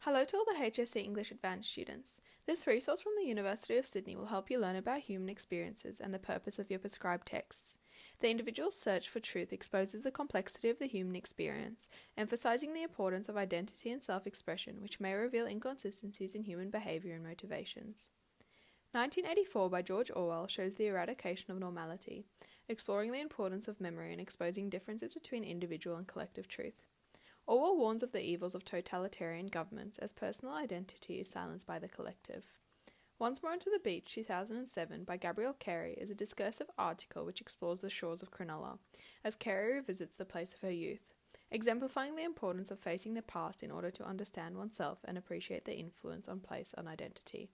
Hello to all the HSC English Advanced students. This resource from the University of Sydney will help you learn about human experiences and the purpose of your prescribed texts. The individual's search for truth exposes the complexity of the human experience, emphasizing the importance of identity and self-expression, which may reveal inconsistencies in human behavior and motivations. 1984 by George Orwell shows the eradication of normality, exploring the importance of memory and exposing differences between individual and collective truth. Orwell warns of the evils of totalitarian governments as personal identity is silenced by the collective. Once More Onto the Beach, 2007, by Gabrielle Carey, is a discursive article which explores the shores of Cronulla, as Carey revisits the place of her youth, exemplifying the importance of facing the past in order to understand oneself and appreciate the influence on place on identity.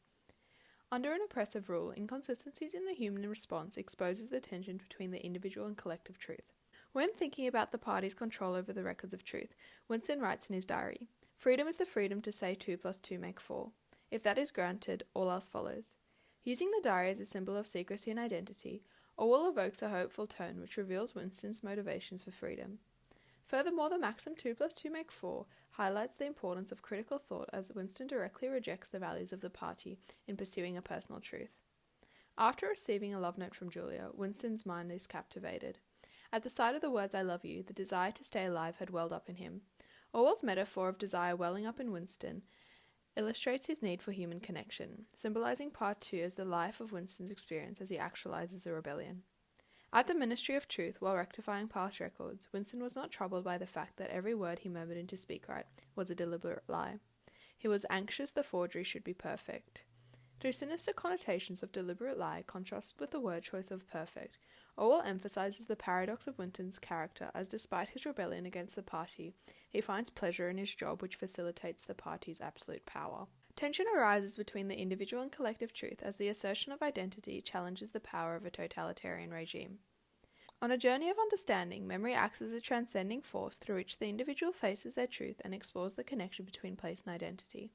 Under an oppressive rule, inconsistencies in the human response exposes the tension between the individual and collective truth. When thinking about the party's control over the records of truth, Winston writes in his diary, "Freedom is the freedom to say 2 + 2 make 4. If that is granted, all else follows." Using the diary as a symbol of secrecy and identity, Orwell evokes a hopeful tone which reveals Winston's motivations for freedom. Furthermore, the maxim 2 + 2 make 4 highlights the importance of critical thought as Winston directly rejects the values of the party in pursuing a personal truth. After receiving a love note from Julia, Winston's mind is captivated. At the sight of the words "I love you," the desire to stay alive had welled up in him. Orwell's metaphor of desire welling up in Winston illustrates his need for human connection, symbolizing part 2 as the life of Winston's experience as he actualizes a rebellion. At the Ministry of Truth, while rectifying past records, Winston was not troubled by the fact that every word he murmured into speakwrite was a deliberate lie. He was anxious the forgery should be perfect. Through sinister connotations of deliberate lie contrasted with the word choice of perfect, Orwell emphasizes the paradox of Winston's character as despite his rebellion against the party, he finds pleasure in his job which facilitates the party's absolute power. Tension arises between the individual and collective truth as the assertion of identity challenges the power of a totalitarian regime. On a journey of understanding, memory acts as a transcending force through which the individual faces their truth and explores the connection between place and identity.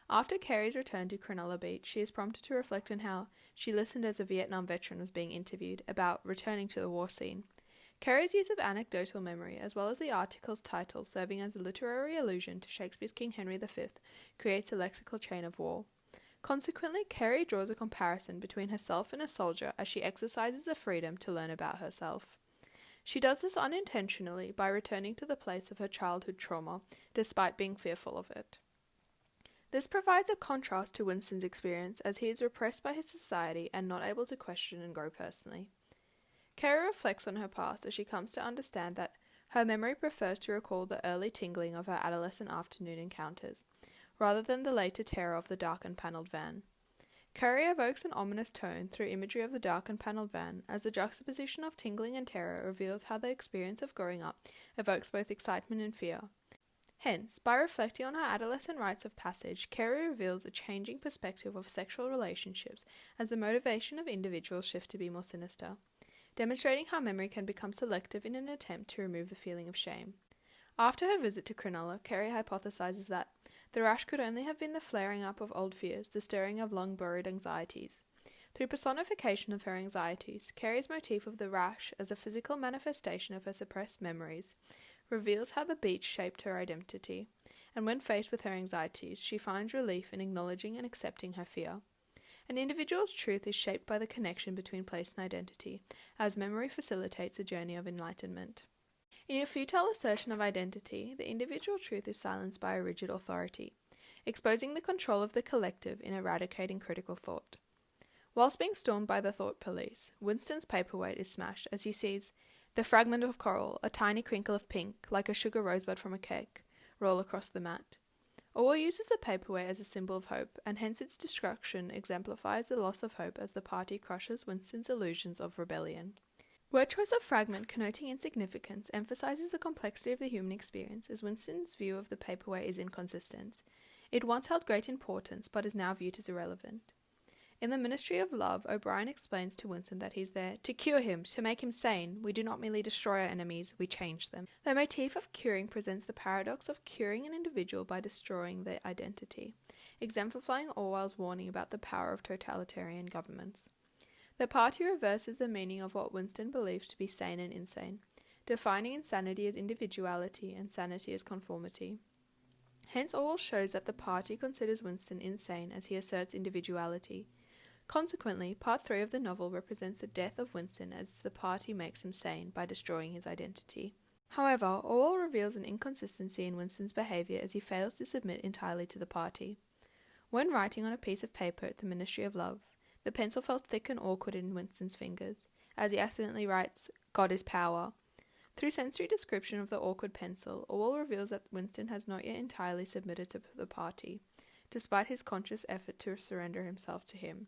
After Carey's return to Cronulla Beach, she is prompted to reflect on how she listened as a Vietnam veteran was being interviewed about returning to the war scene. Carey's use of anecdotal memory, as well as the article's title serving as a literary allusion to Shakespeare's King Henry V, creates a lexical chain of war. Consequently, Carey draws a comparison between herself and a soldier as she exercises a freedom to learn about herself. She does this unintentionally by returning to the place of her childhood trauma, despite being fearful of it. This provides a contrast to Winston's experience as he is repressed by his society and not able to question and grow personally. Carey reflects on her past as she comes to understand that her memory prefers to recall the early tingling of her adolescent afternoon encounters, rather than the later terror of the darkened panelled van. Carey evokes an ominous tone through imagery of the darkened panelled van, as the juxtaposition of tingling and terror reveals how the experience of growing up evokes both excitement and fear. Hence, by reflecting on her adolescent rites of passage, Carey reveals a changing perspective of sexual relationships as the motivation of individuals shift to be more sinister, demonstrating how memory can become selective in an attempt to remove the feeling of shame. After her visit to Cronulla, Carey hypothesizes that the rash could only have been the flaring up of old fears, the stirring of long-buried anxieties. Through personification of her anxieties, Carey's motif of the rash as a physical manifestation of her suppressed memories reveals how the beach shaped her identity, and when faced with her anxieties, she finds relief in acknowledging and accepting her fear. An individual's truth is shaped by the connection between place and identity, as memory facilitates a journey of enlightenment. In a futile assertion of identity, the individual truth is silenced by a rigid authority, exposing the control of the collective in eradicating critical thought. Whilst being stormed by the thought police, Winston's paperweight is smashed as he sees the fragment of coral, a tiny crinkle of pink, like a sugar rosebud from a cake, roll across the mat. Orwell uses the paperweight as a symbol of hope, and hence its destruction exemplifies the loss of hope as the party crushes Winston's illusions of rebellion. Word choice of fragment connoting insignificance emphasizes the complexity of the human experience, as Winston's view of the paperweight is inconsistent. It once held great importance, but is now viewed as irrelevant. In the Ministry of Love, O'Brien explains to Winston that he's there to cure him, to make him sane. We do not merely destroy our enemies, we change them. The motif of curing presents the paradox of curing an individual by destroying their identity, exemplifying Orwell's warning about the power of totalitarian governments. The party reverses the meaning of what Winston believes to be sane and insane, defining insanity as individuality and sanity as conformity. Hence, Orwell shows that the party considers Winston insane as he asserts individuality. Consequently, part 3 of the novel represents the death of Winston as the party makes him sane by destroying his identity. However, Orwell reveals an inconsistency in Winston's behaviour as he fails to submit entirely to the party. When writing on a piece of paper at the Ministry of Love, the pencil felt thick and awkward in Winston's fingers, as he accidentally writes, "God is power." Through sensory description of the awkward pencil, Orwell reveals that Winston has not yet entirely submitted to the party, despite his conscious effort to surrender himself to him.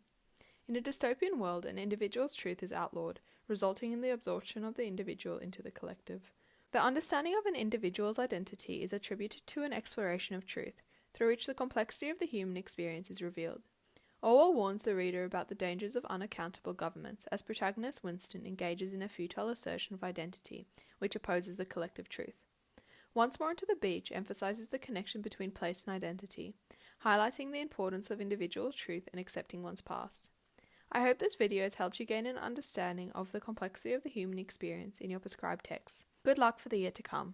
In a dystopian world, an individual's truth is outlawed, resulting in the absorption of the individual into the collective. The understanding of an individual's identity is attributed to an exploration of truth, through which the complexity of the human experience is revealed. Orwell warns the reader about the dangers of unaccountable governments, as protagonist Winston engages in a futile assertion of identity, which opposes the collective truth. Once More Into the Beach emphasizes the connection between place and identity, highlighting the importance of individual truth and accepting one's past. I hope this video has helped you gain an understanding of the complexity of the human experience in your prescribed texts. Good luck for the year to come.